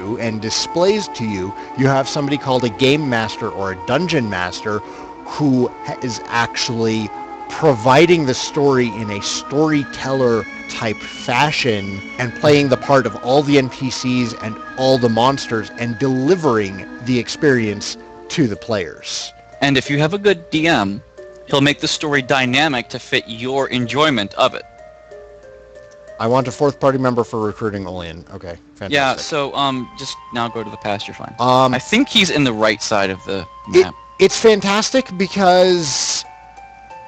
you and displays to you, you have somebody called a game master or a dungeon master who is actually providing the story in a storyteller type fashion and playing the part of all the NPCs and all the monsters and delivering the experience to the players. And if you have a good DM, he'll make the story dynamic to fit your enjoyment of it. I want a fourth party member for recruiting Olean. Okay, fantastic. Yeah, so just now go to the past, you're fine. I think he's in the right side of the map. It's fantastic because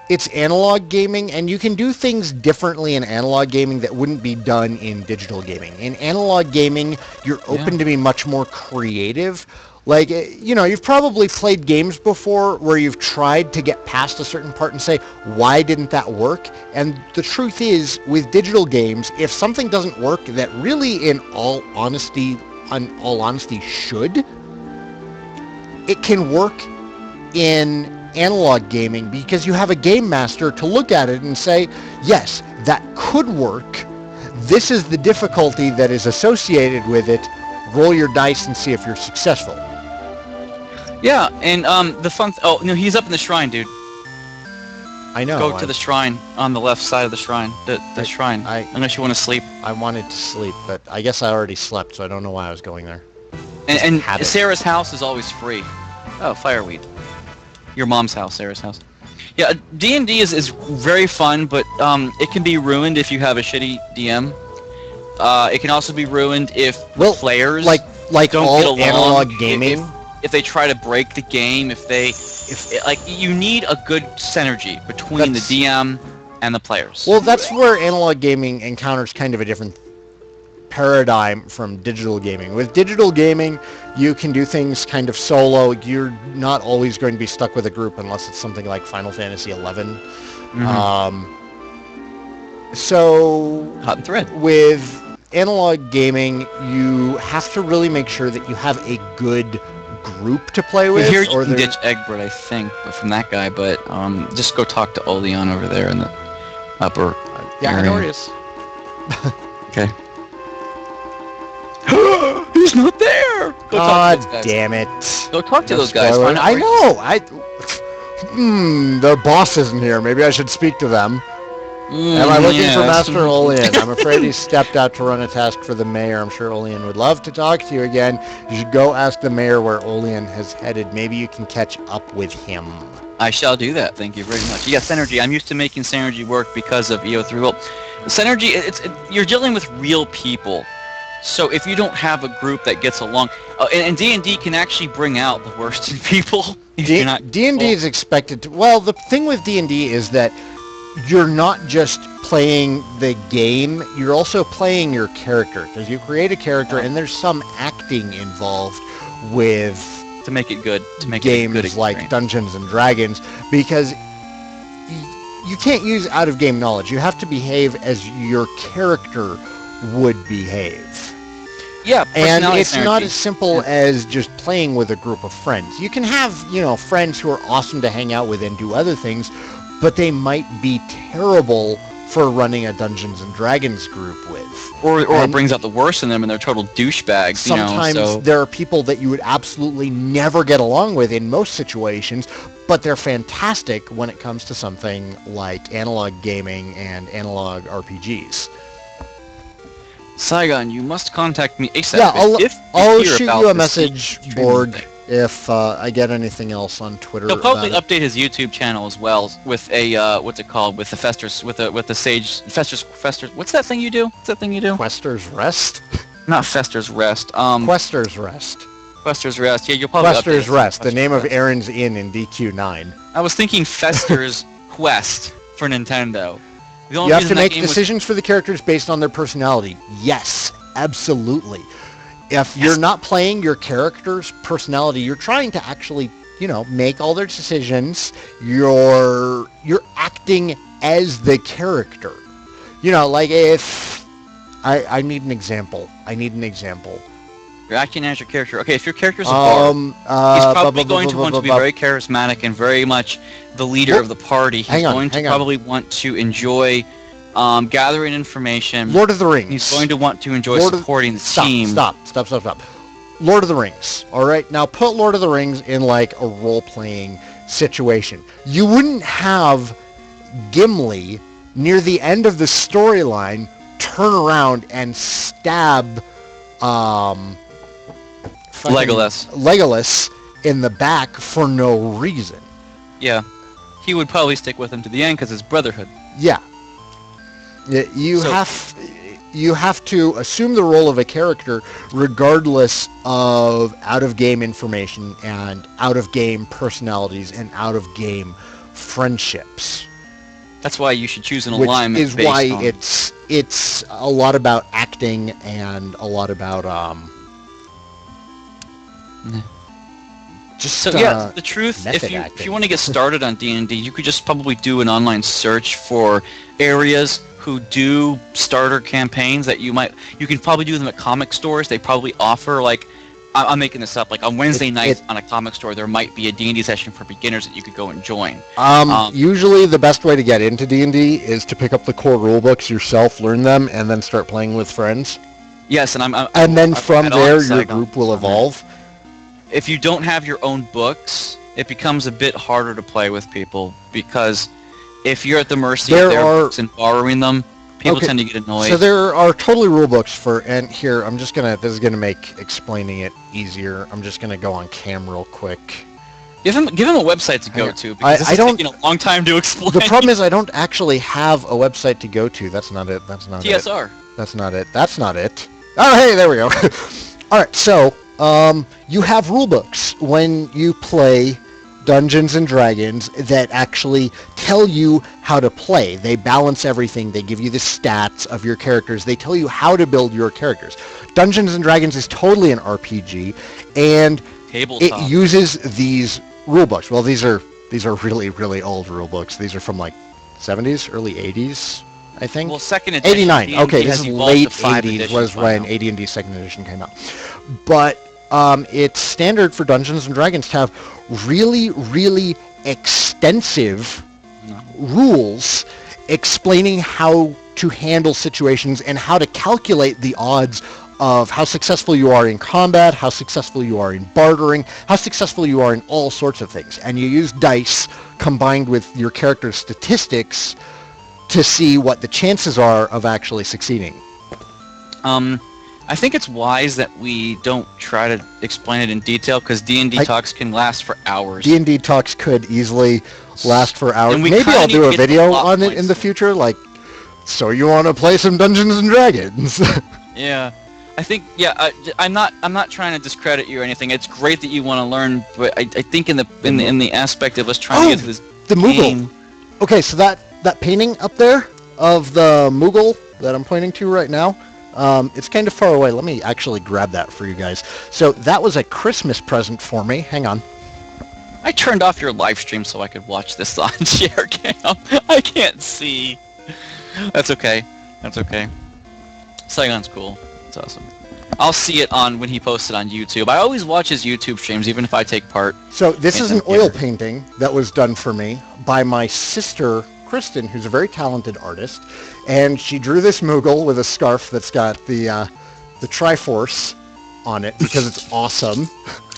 it's analog gaming, and you can do things differently in analog gaming that wouldn't be done in digital gaming. In analog gaming, you're open to be much more creative. Like, you know, you've probably played games before where you've tried to get past a certain part and say, why didn't that work? And the truth is, with digital games, if something doesn't work that really, in all honesty, should, it can work in analog gaming because you have a game master to look at it and say, yes, that could work. This is the difficulty that is associated with it. Roll your dice and see if you're successful. Yeah, and the fun... oh, no, he's up in the shrine, dude. I know. Go to the shrine on the left side of the shrine. The shrine. Unless you want to sleep. I wanted to sleep, but I guess I already slept, so I don't know why I was going there. And Sarah's house is always free. Oh, fireweed. Your mom's house, Sarah's house. Yeah, D&D is very fun, but it can be ruined if you have a shitty DM. It can also be ruined if players like don't all get along. analog gaming. If they try to break the game, if you need a good synergy between the DM and the players. Well, that's where analog gaming encounters kind of a different paradigm from digital gaming. With digital gaming, you can do things kind of solo. You're not always going to be stuck with a group unless it's something like Final Fantasy XI. So hot and thread. With analog gaming, you have to really make sure that you have a good group to play with. Here you can ditch Egbert, I think, from that guy, but just go talk to Olean over there in the upper yeah, area. I know where he is. Okay. He's not there! Go talk to those guys. Damn it. Go talk to those guys. I know! Their boss isn't here. Maybe I should speak to them. Am I looking for Master Olean? I'm afraid he stepped out to run a task for the mayor. I'm sure Olean would love to talk to you again. You should go ask the mayor where Olean has headed. Maybe you can catch up with him. I shall do that. Thank you very much. Yeah, synergy. I'm used to making synergy work because of EO3. Well, synergy, you're dealing with real people. So if you don't have a group that gets along, and D&D can actually bring out the worst in people. D&D is expected to... Well, the thing with D&D is that you're not just playing the game, you're also playing your character. Because you create a character and there's some acting involved with... To make it good. To make games it a good like Dungeons and Dragons. Because you can't use out-of-game knowledge. You have to behave as your character would behave. Yeah, and it's not as simple as just playing with a group of friends. You can have, friends who are awesome to hang out with and do other things, but they might be terrible for running a Dungeons and Dragons group with. Or it brings out the worst in them and they're total douchebags. Sometimes there are people that you would absolutely never get along with in most situations, but they're fantastic when it comes to something like analog gaming and analog RPGs. Saigan, you must contact me ASAP. Yeah, I'll shoot you a message, Borg, if I get anything else on Twitter. He'll probably update his YouTube channel as well with a with the Fester's with the Sage Fester's. What's that thing you do? Quester's Rest? Not Fester's Rest. Quester's Rest. Quester's Rest. Yeah, you'll probably Quester's Rest, the name of Aaron's Inn in DQ9. I was thinking Fester's Quest for Nintendo. You have to make decisions for the characters based on their personality. Yes, absolutely. If you're not playing your character's personality, you're trying to actually, make all their decisions. You're acting as the character. Like if I need an example. You're acting as your character. Okay, if your character's a bard, he's probably going to want to be very charismatic and very much the leader of the party. He's going to probably want to enjoy gathering information. Lord of the Rings. He's going to want to enjoy supporting the team. Stop. Lord of the Rings. All right, now put Lord of the Rings in like a role-playing situation. You wouldn't have Gimli near the end of the storyline turn around and stab Legolas in the back for no reason. Yeah, he would probably stick with him to the end because it's brotherhood. Yeah, you have to assume the role of a character regardless of out-of-game information and out-of-game personalities and out-of-game friendships. That's why you should choose an alignment. Which is why it's a lot about acting and a lot about the truth. If you want to get started on D&D, you could just probably do an online search for areas who do starter campaigns that you can probably do them at comic stores. They probably offer, like, I'm making this up, like on Wednesday nights on a comic store there might be a D&D session for beginners that you could go and join. Usually the best way to get into D&D is to pick up the core rule books yourself, learn them, and then start playing with friends. Yes, and then from there your group will evolve. If you don't have your own books, it becomes a bit harder to play with people, because if you're at the mercy of their books and borrowing them, people tend to get annoyed. So there are totally rule books for, and here I'm just gonna, this is gonna make explaining it easier. I'm just gonna go on cam real quick. Give him a website to go to, because this is taking a long time to explain. The problem is I don't actually have a website to go to. That's not it. That's not TSR. it. That's not it. That's not it. Oh, hey, there we go. All right, so you have rule books when you play Dungeons and Dragons that actually tell you how to play. They balance everything. They give you the stats of your characters. They tell you how to build your characters. Dungeons and Dragons is totally an RPG, and it uses these rule books. Well, these are really, really old rule books. These are from like 70s, early 80s, I think. Well, second edition. 89. D&D okay, this is late 80s was when now. AD&D second edition came out. But it's standard for Dungeons and Dragons to have really, really extensive rules explaining how to handle situations and how to calculate the odds of how successful you are in combat, how successful you are in bartering, how successful you are in all sorts of things. And you use dice combined with your character's statistics to see what the chances are of actually succeeding. I think it's wise that we don't try to explain it in detail, because D&D talks can last for hours. D&D talks could easily last for hours. And maybe I'll do a video on it in the future, like, so you want to play some Dungeons and Dragons? Yeah. I think, I'm not trying to discredit you or anything. It's great that you want to learn, but I think in the aspect of us trying to get to this the Moogle. Okay, so that painting up there of the Moogle that I'm pointing to right now, it's kind of far away. Let me actually grab that for you guys. So that was a Christmas present for me. Hang on. I turned off your live stream so I could watch this on share cam. I can't see. That's okay. That's okay. Saigan's cool. It's awesome. I'll see it when he posts it on YouTube. I always watch his YouTube streams, even if I take part. So this is an oil painting that was done for me by my sister, Kristen, who's a very talented artist. And she drew this Moogle with a scarf that's got the Triforce on it because it's awesome.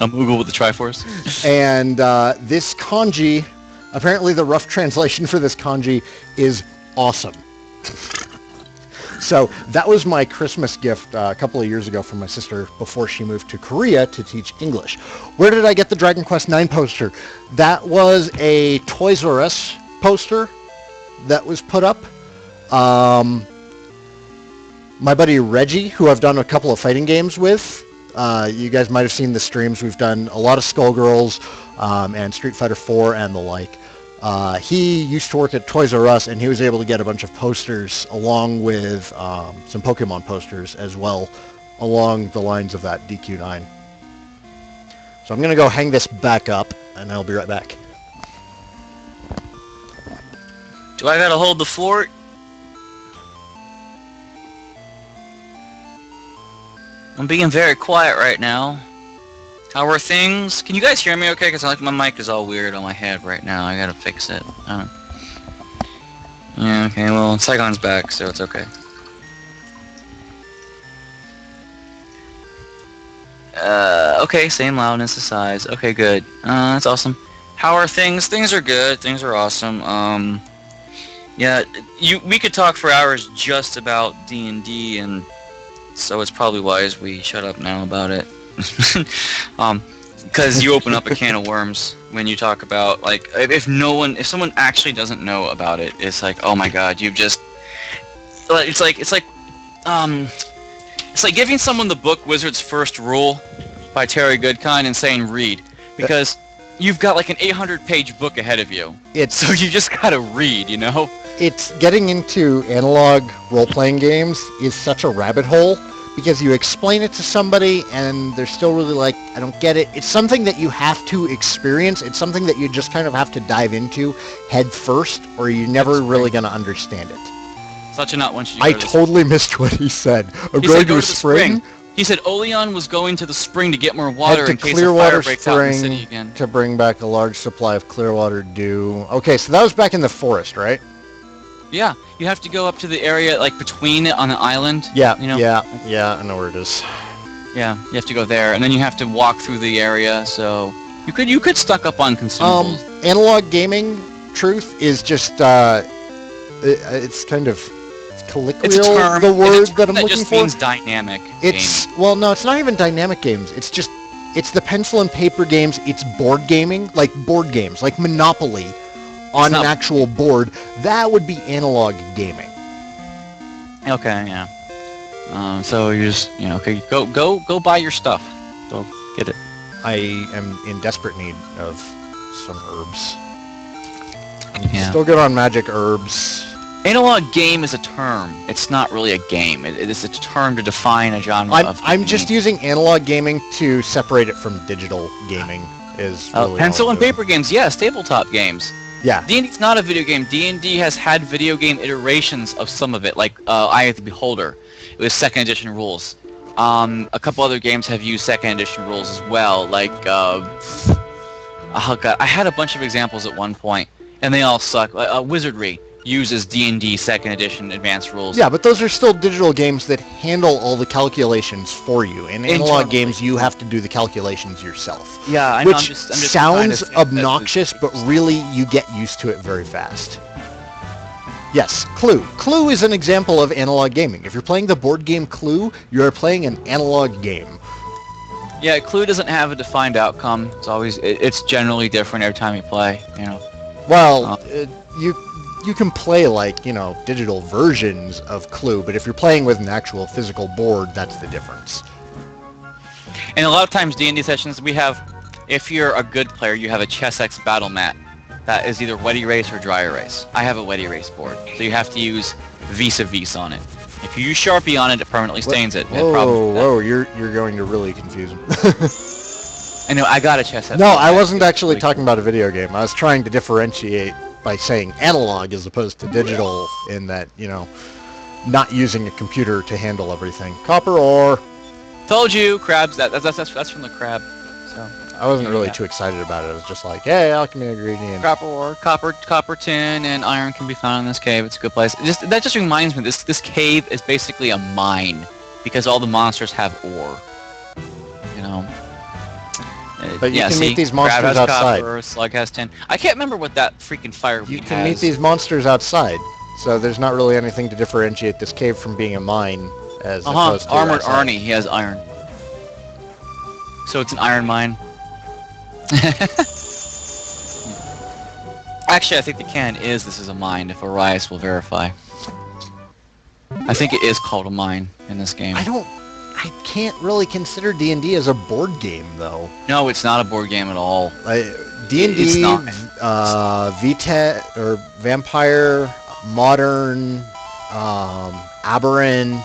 A Moogle with the Triforce. And this kanji, apparently the rough translation for this kanji is awesome. So that was my Christmas gift a couple of years ago from my sister before she moved to Korea to teach English. Where did I get the Dragon Quest IX poster? That was a Toys R Us poster that was put up. My buddy Reggie, who I've done a couple of fighting games with, you guys might have seen the streams. We've done a lot of Skullgirls and Street Fighter 4 and the like. He used to work at Toys R Us, and he was able to get a bunch of posters along with some Pokemon posters as well along the lines of that DQ9. So I'm going to go hang this back up, and I'll be right back. Do I gotta hold the fort? I'm being very quiet right now. How are things? Can you guys hear me okay? Because like my mic is all weird on my head right now. I gotta fix it. Yeah, okay, well, Saigon's back, so it's okay. Okay, same loudness as size. Okay, good. That's awesome. How are things? Things are good. Things are awesome. Yeah, we could talk for hours just about D&D, and so it's probably wise we shut up now about it. Because you open up a can of worms when you talk about, like, if someone actually doesn't know about it, it's like, oh my god, you've just, it's like giving someone the book Wizard's First Rule by Terry Goodkind and saying read, because you've got like an 800-page book ahead of you. So you just gotta read, you know? It's getting into analog role-playing games is such a rabbit hole, because you explain it to somebody and they're still really like, I don't get it. It's something that you have to experience. It's something that you just kind of have to dive into head first, or you're never really going to understand it. Such a nut once you I totally missed what he said. I'm he going said, to a spring. He said Oleon was going to the spring to get more water in case a Clearwater fire breaks out in the city again. to bring back a large supply of Clearwater dew. Okay, so that was back in the forest, right? Yeah, you have to go up to the area like between it on the island. Yeah, you know? yeah, I know where it is. Yeah, you have to go there, and then you have to walk through the area. So you could stock up on consumables. Analog gaming truth is just it's kind of colloquial. It's a term. The word that I'm that looking just for. means dynamic. Well, no, it's not even dynamic games. It's the pencil and paper games. It's board gaming, like board games, like Monopoly. On an actual board, that would be analog gaming. Okay, yeah. So you just, okay, go buy your stuff. Go get it. I am in desperate need of some herbs. Yeah. Still good on magic herbs. Analog game is a term. It's not really a game. It is a term to define a genre of gaming. I'm just using analog gaming to separate it from digital gaming. Is really pencil and paper games, yes, tabletop games. Yeah. D&D's not a video game. D&D has had video game iterations of some of it, like Eye of the Beholder. It was second edition rules. A couple other games have used second edition rules as well, like, oh god, I had a bunch of examples at one point, and they all suck. Wizardry uses D&D second edition advanced rules. Yeah, but those are still digital games that handle all the calculations for you. In analog games, you have to do the calculations yourself. Yeah, I know. Which I'm just sounds obnoxious, but really you get used to it very fast. Yes, Clue. Clue is an example of analog gaming. If you're playing the board game Clue, you're playing an analog game. Yeah, Clue doesn't have a defined outcome. It's generally different every time you play, Well, you can play digital versions of Clue, but if you're playing with an actual physical board, that's the difference. And a lot of times D&D sessions we have, if you're a good player, you have a ChessX battle mat that is either wet erase or dry erase. I have a wet erase board, so you have to use vis-a-vis on it. If you use Sharpie on it, it permanently stains it. Whoa, you're going to really confuse them. I know, I got a ChessX. No, I wasn't actually talking about a video game. I was trying to differentiate by saying analog as opposed to digital in that, not using a computer to handle everything. Copper ore. Told you, crabs. That's from the crab. So I wasn't really too excited about it. I was just like, hey, alchemy ingredient. Copper ore, copper, tin, and iron can be found in this cave. It's a good place. That just reminds me, this cave is basically a mine because all the monsters have ore. But you can meet these monsters has outside. Copper, slug has tin. I can't remember what that freaking fireweed has. You can meet these monsters outside, so there's not really anything to differentiate this cave from being a mine as opposed to Armored outside. Arnie, he has iron. So it's an iron mine. Actually, I think the canon is this is a mine, if Arias will verify. I think it is called a mine in this game. I can't really consider D&D as a board game, though. No, it's not a board game at all. D&D, VTech, or Vampire, Modern, Aberrant,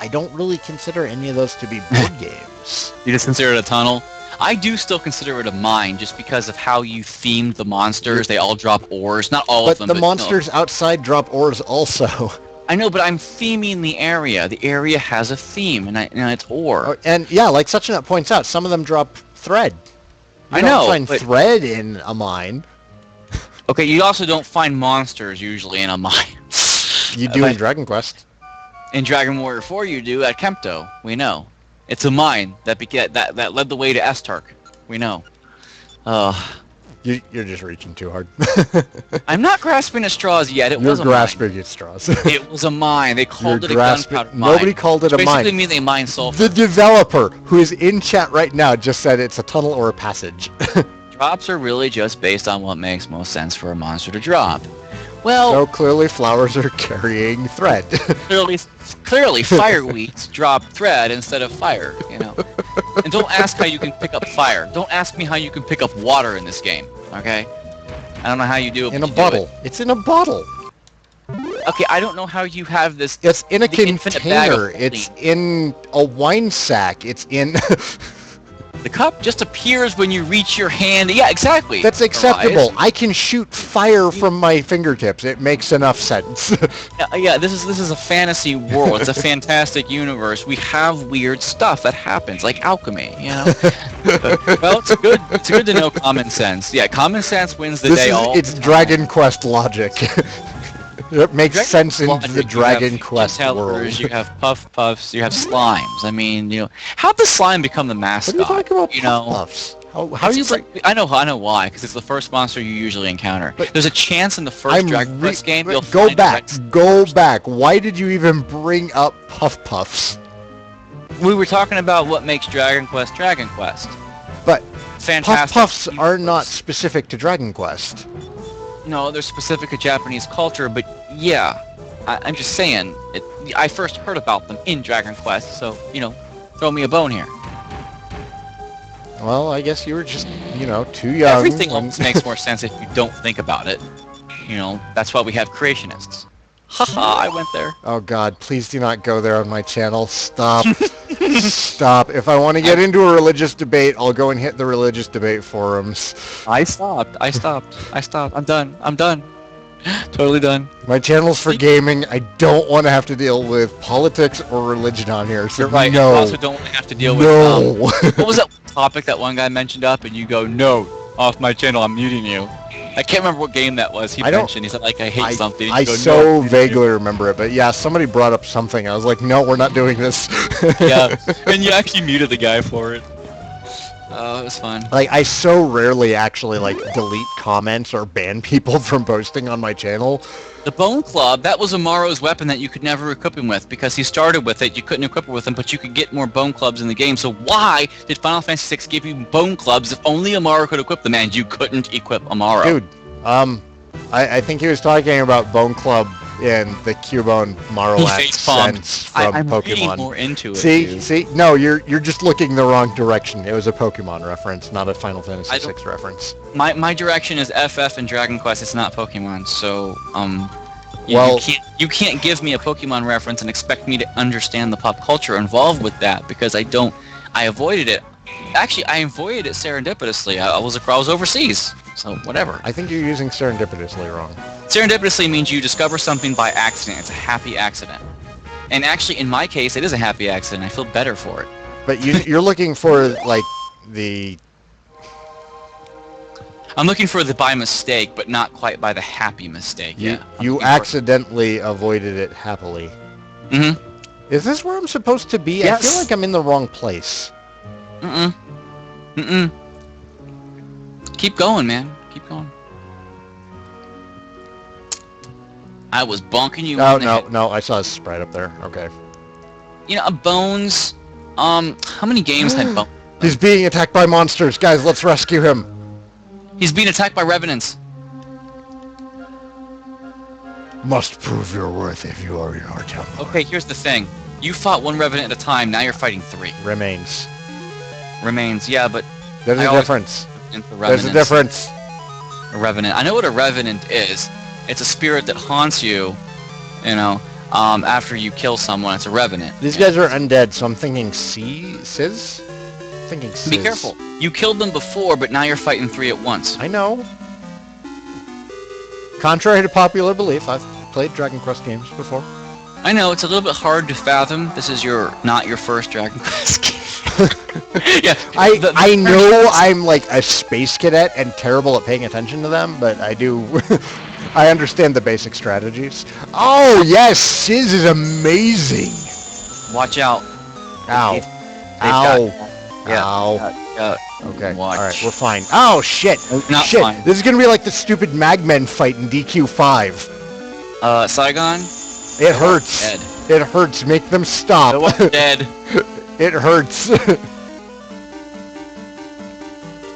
I don't really consider any of those to be board games. You just consider it a tunnel? I do still consider it a mine, just because of how you themed the monsters. They all drop ores. Not all of them, but the monsters outside drop ores also. I know, but I'm theming the area. The area has a theme, and it's ore. And yeah, like Suchnut points out, some of them drop thread. You don't find thread in a mine. Okay, you also don't find monsters usually in a mine. You do in Dragon Quest. In Dragon Warrior 4 you do at Kempto, we know. It's a mine that led the way to Estark. We know. You're just reaching too hard. I'm not grasping at straws yet. You're grasping at straws. It was a mine. They called it a gunpowder mine. Nobody called it a mine. Basically mean they mine sulfur. The developer, who is in chat right now, just said it's a tunnel or a passage. Drops are really just based on what makes most sense for a monster to drop. Well, so clearly flowers are carrying thread. clearly fireweeds drop thread instead of fire, you know. And don't ask how you can pick up fire. Don't ask me how you can pick up water in this game, okay? I don't know how you do it. In a bottle. It's in a bottle. Okay, I don't know how you have this. It's in a container. It's in a wine sack. It's in... The cup just appears when you reach your hand. Yeah, exactly. That's acceptable. I can shoot fire from my fingertips. It makes enough sense. Yeah. This is a fantasy world. It's a fantastic universe. We have weird stuff that happens, like alchemy. You know. Well, it's good. It's good to know common sense. Yeah, common sense wins the day. It's Dragon Quest logic. It makes sense in the Dragon Quest world. You have puffs, you have slimes. I mean, you know, how'd the slime become the mascot? What are you talking about, puffs? How do you break... I know why, because it's the first monster you usually encounter. But there's a chance in the first Dragon Quest game you'll go back. Why did you even bring up puffs? We were talking about what makes Dragon Quest Dragon Quest. But fantastic. Puffs are not specific to Dragon Quest. No, they're specific to Japanese culture, but yeah, I'm just saying, I first heard about them in Dragon Quest, so, you know, throw me a bone here. Well, I guess you were just, you know, too young. Everything almost makes more sense if you don't think about it. You know, that's why we have creationists. Haha, I went there. Oh god, please do not go there on my channel. Stop. Stop. If I want to get into a religious debate, I'll go and hit the religious debate forums. I stopped. I'm done. Totally done. My channel's for gaming. I don't want to have to deal with politics or religion on here. So you're right. No. You also don't want to have to deal with... what was that topic that one guy mentioned up and you go, no, off my channel, I'm muting you. I can't remember what game that was. He mentioned, he said, like, I hate something. I so vaguely remember it, but yeah, somebody brought up something. I was like, no, we're not doing this. Yeah, and you actually muted the guy for it. Oh, it was fun. Like, I so rarely actually, like, delete comments or ban people from posting on my channel. The Bone Club, that was Amaro's weapon that you could never equip him with, because he started with it, you couldn't equip it with him, but you could get more Bone Clubs in the game. So why did Final Fantasy VI give you Bone Clubs if only Amaro could equip them, and you couldn't equip Amaro? Dude, I think he was talking about Bone Club in the Cubone Marowak sense from I'm Pokemon. reading more into it. See, no, you're just looking the wrong direction. It was a Pokemon reference, not a Final Fantasy VI reference. My direction is FF and Dragon Quest. It's not Pokemon, so you can't give me a Pokemon reference and expect me to understand the pop culture involved with that, because I don't. I avoided it. Actually, I avoided it serendipitously. I was overseas, so whatever. I think you're using serendipitously wrong. Serendipitously means you discover something by accident. It's a happy accident. And actually, in my case, it is a happy accident. I feel better for it. But you're looking for, like, the... I'm looking for the by mistake, but not quite by the happy mistake. You accidentally avoided it happily. Mm-hmm. Is this where I'm supposed to be? Yes. I feel like I'm in the wrong place. Keep going, man. Keep going. I was bonking you. No, I saw a sprite up there. Okay. You know, Bones. How many games had Bones? He's being attacked by monsters, guys. Let's rescue him. He's being attacked by revenants. Must prove your worth if you are in our temple. Okay, here's the thing. You fought one revenant at a time. Now you're fighting 3. Remains, yeah, but there's a difference. There's a difference. A revenant. I know what a revenant is. It's a spirit that haunts you, you know, after you kill someone. It's a revenant. These guys are undead, so I'm thinking Sis? Thinking Sis. Be careful. You killed them before, but now you're fighting 3 at once. I know. Contrary to popular belief, I've played Dragon Quest games before. I know, it's a little bit hard to fathom. This is not your first Dragon Quest game. Yeah, I know I'm like a space cadet and terrible at paying attention to them, but I do... I understand the basic strategies. Oh, yes! Sis is amazing! Watch out. Ow. Ow. Yeah. Ow. Okay. Watch. All right, we're fine. Oh shit. Not shit. fine. This is gonna be like the stupid Magmen fight in DQ5. Saigan. It hurts. Dead. It hurts. Make them stop. No one's dead. It hurts.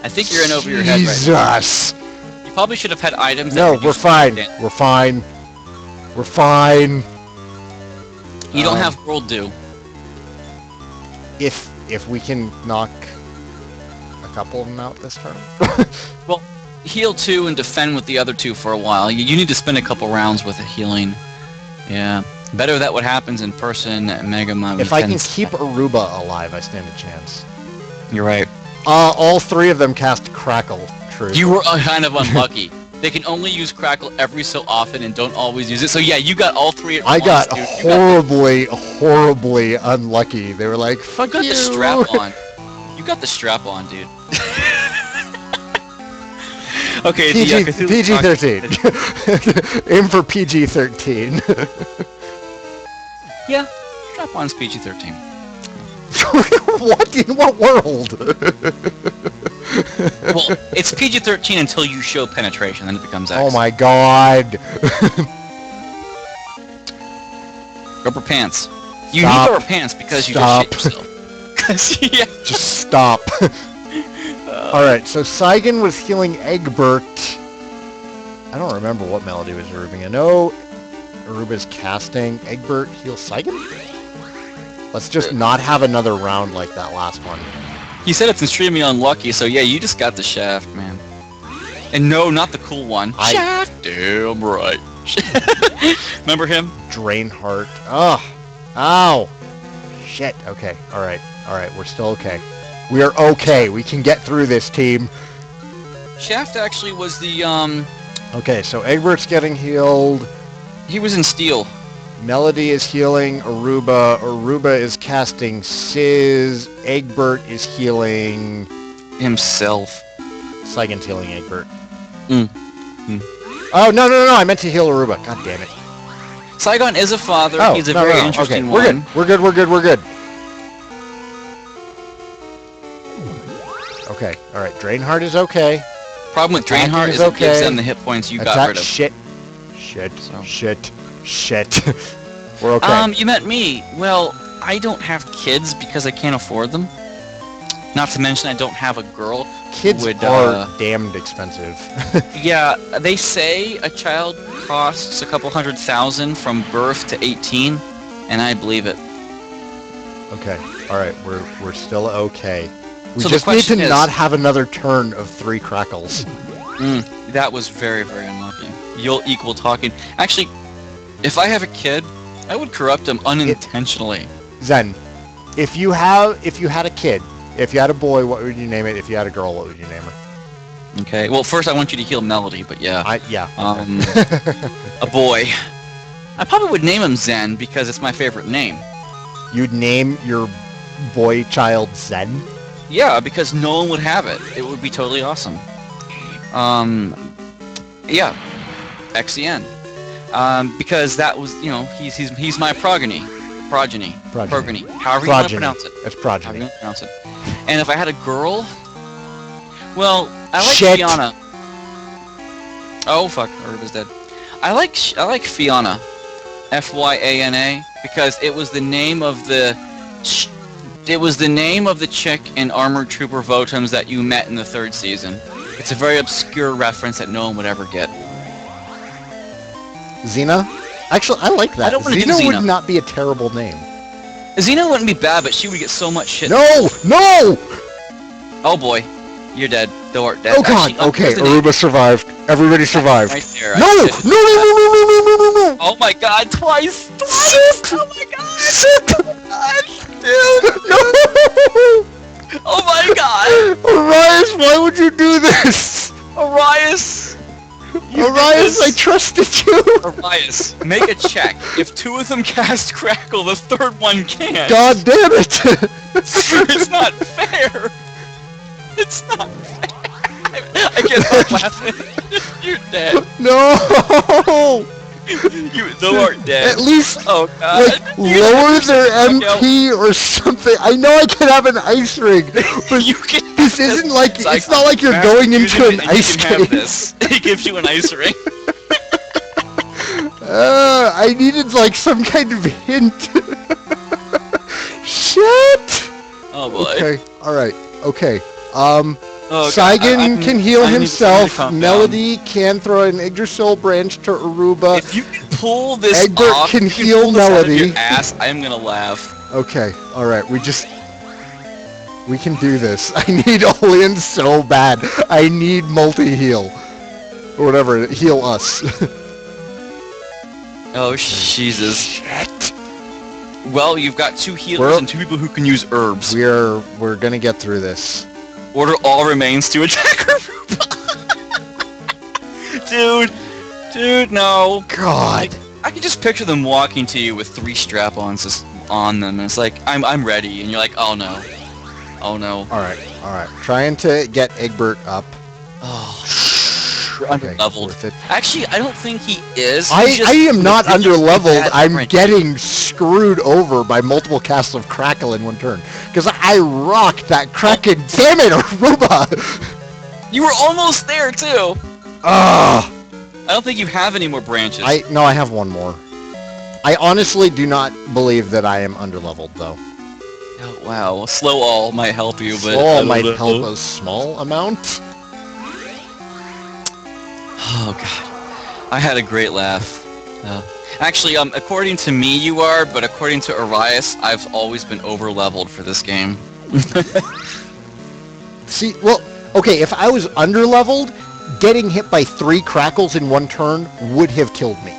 I think you're in over your head right Jesus. now. You probably should have had items. No, that we're fine. We're fine. We're fine. You don't have world do. If we can knock a couple of them out this turn. Well, heal 2 and defend with the other 2 for a while. You need to spend a couple rounds with the healing. Yeah. Better that what happens in person, Mega Man. If I can keep Aruba alive, I stand a chance. You're right. All 3 of them cast Crackle. True. You were kind of unlucky. They can only use Crackle every so often and don't always use it. So yeah, you got all 3 at once, I got dude. horribly unlucky. They were like, fuck You got you. the strap on. You got the strap on, dude. Okay, PG-13. Aim for PG-13. Yeah, strap on's PG-13. What? In what world? Well, it's PG-13 until you show penetration, then it becomes X. Oh my god. Rubber pants. You Stop. need rubber pants because you Stop. just shit yourself. 'Cause, yeah. Just stop. Alright, so Saigan was healing Egbert. I don't remember what Melody was Arubing. I know Aruba's casting. Egbert heals Saigan? Let's just not have another round like that last one. He said it's extremely unlucky, so yeah, you just got the shaft, man. And no, not the cool one. Shaft! Damn right. Remember him? Drainheart. Ugh. Ow. Shit. Okay. Alright. Alright. We're still okay. We are okay. We can get through this, team. Shaft actually was the, Okay, so Egbert's getting healed. he was in steel. Melody is healing Aruba. Aruba is casting Sizz. Egbert is healing... Himself. Saigan's healing Egbert. Mm. Oh, no, I meant to heal Aruba. God damn it. Saigan is a father. Oh, He's a no, very no. interesting Okay, one. we're good. Okay, alright. Drainheart is okay. Problem with Attacking Drainheart is is it gives okay. them the hit points you got Attack rid of. shit. So. Shit. We're okay. You met me. Well, I don't have kids because I can't afford them. Not to mention I don't have a girl. Kids would, are damned expensive. Yeah, they say a child costs a couple $100,000 from birth to 18, and I believe it. Okay, alright, we're still okay. We So the just need to question is- not have another turn of 3 crackles. That was very, very unlucky. You'll equal talking. Actually, if I have a kid, I would corrupt him unintentionally. Zen, if you had a kid, if you had a boy, what would you name it? If you had a girl, what would you name her? Okay. Well, first I want you to heal Melody, but yeah. A boy. I probably would name him Zen because it's my favorite name. You'd name your boy child Zen? Yeah, because no one would have it. It would be totally awesome. Yeah, XEN. Because that was, he's my progeny. However you want to pronounce it. That's However progeny. you want to pronounce it. And if I had a girl, well, I like Shit. Fiona. Oh fuck, Aruba's dead. I like Fiona, Fyana, because it was the name of the chick in Armored Trooper Votoms that you met in the 3rd season. It's a very obscure reference that no one would ever get. Xena? Actually, I like that. I don't wanna do Xena Xena. would not be a terrible name. Xena wouldn't be bad, but she would get so much shit. No! Oh boy, you're dead. Thor dead. Oh god, Actually, okay, what's the name? Aruba survived. Everybody survived. Right there. No! No! Oh my god, twice! Sick! Oh my god! Sick! Dude! No! Oh my god! Arias, why would you do this? Arias! Arias, I trusted you! Arias, make a check. If 2 of them cast Crackle, the 3rd one can't. God damn it! It's not fair! It's not fair! I can't stop laughing. You're dead. No! Thou art dead. At least, Oh God. like, lower their MP or something. I know I can have an ice ring, but You can this have isn't this. like, Saigan, it's not like you're master going using into it an and you ice can have cave. this. He gives you an ice ring. I needed, like, some kind of hint. Shit! Oh boy. Okay, alright, okay. Oh, God. Saigan can heal I need himself. to calm down. Melody can throw an Yggdrasil branch to Aruba. If you can pull this Egbert off, can if you heal pull this out of Melody. your ass, I'm gonna laugh. Okay, alright, we can do this. I need Olean so bad. I need multi-heal. Or whatever, heal us. Oh, Jesus. Shit. Well, you've got 2 healers We're- and 2 people who can use herbs. We're gonna get through this. Order all remains to attack Aruba. Dude, no. God. I can just picture them walking to you with 3 strap-ons just on them, and it's like, I'm ready, and you're like, oh no. Oh no. Alright. Trying to get Egbert up. Oh. Okay, Underleveled. worth it. Actually, I don't think he is. I He's just am not really underleveled. bad I'm range. getting screwed over by multiple casts of Crackle in one turn. Because I rocked that Kraken. Damn it, Aruba! You were almost there, too. Ugh. I don't think you have any more branches. No, I have one more. I honestly do not believe that I am underleveled, though. Oh, wow. Slow all might help you, but... Slow might help a small amount. Oh, God. I had a great laugh. Actually, according to me you are, but according to Arias, I've always been over-leveled for this game. See, well, okay, if I was underleveled, getting hit by 3 Crackles in one turn would have killed me.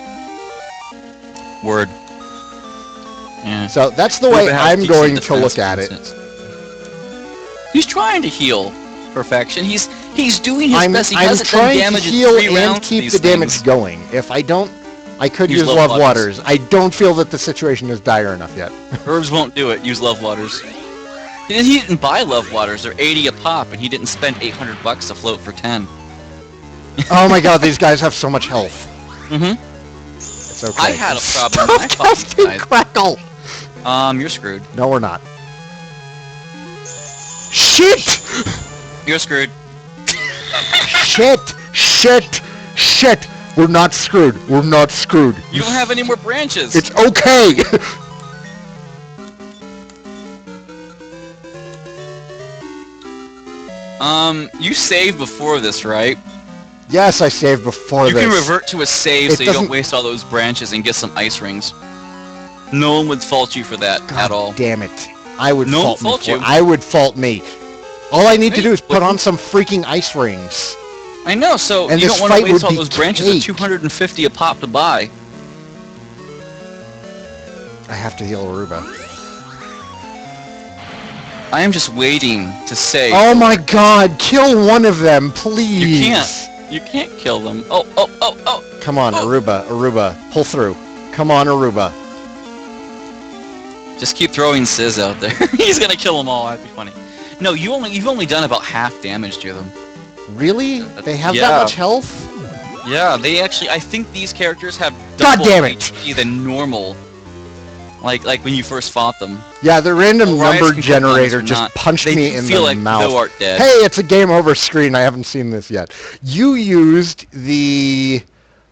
Word. Yeah. So that's the way I'm going to look at it. He's trying to heal perfection. He's doing his best. He I'm hasn't done trying damage to in heal 3 and rounds keep these the damage things. going. If I don't, I could Use use Love Love Waters. I don't feel that the situation is dire enough yet. Herbs won't do it. Use Love Waters. He didn't buy Love Waters. They're 80 a pop, and he didn't spend $800 to float for 10. Oh my god, these guys have so much health. Mm-hmm. It's okay. I had a problem when I Stop fought these casting guys. Crackle! You're screwed. No, we're not. Shit! You're screwed. Shit! We're not screwed. We're not screwed. You don't have any more branches. It's okay! You saved before this, right? Yes, I saved before You this. can revert to a save It so you don't doesn't- waste all those branches and get some ice rings. No one would fault you for that God at all. damn it. I would No one fault me fault for you. it. I would fault me. All I need to Hey, do is put but- on some freaking ice rings. I know, so And you this don't want to fight waste would all be those branches at cake. 250 a pop to buy. I have to heal Aruba. I am just waiting to say. Oh my god, kill one of them, please. You can't. You can't kill them. Oh. Come on, Oh. Aruba, pull through. Come on, Aruba. Just keep throwing Sizz out there. He's gonna kill them all. That'd be funny. No, you've only done about half damage to them. Really? They have Yeah. that much health? Yeah, they actually. I think these characters have God double damn it. HP than normal. Like when you first fought them. Yeah, the random Well, Rise number can kill generator guns or just not. punched They me do in feel the like mouth. Thou art dead. Hey, it's a game over screen. I haven't seen this yet. You used the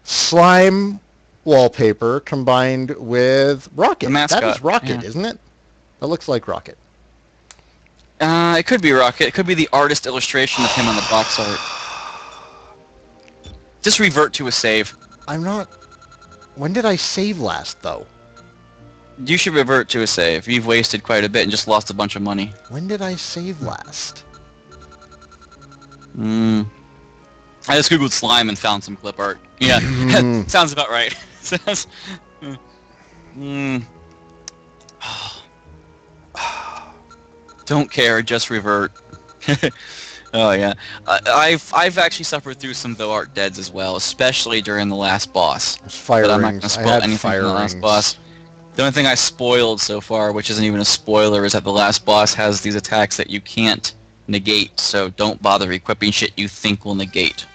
slime wallpaper combined with Rocket. The mascot, That is Rocket, yeah. isn't it? That looks like Rocket. It could be Rocket. It could be the artist illustration of him on the box art. Just revert to a save. I'm not... When did I save last, though? You should revert to a save. You've wasted quite a bit and just lost a bunch of money. When did I save last? I just googled slime and found some clip art. Yeah, sounds about right. Sounds- Don't care, just revert. Oh yeah, I've actually suffered through some Thou Art Deads as well, especially during the last boss. There's fire But I'm not rings. gonna I spoil had anything fire from the last rings. boss. The only thing I spoiled so far, which isn't even a spoiler, is that the last boss has these attacks that you can't negate, so don't bother equipping shit you think will negate.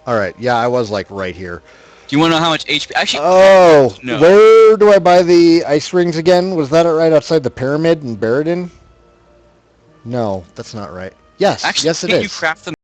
All right. Yeah, I was like right here. Do you want to know how much HP? Actually, Oh, no. where do I buy the ice rings again? Was that right outside the pyramid in Baradin? No, that's not right. Yes, Actually, yes it can't you is. craft them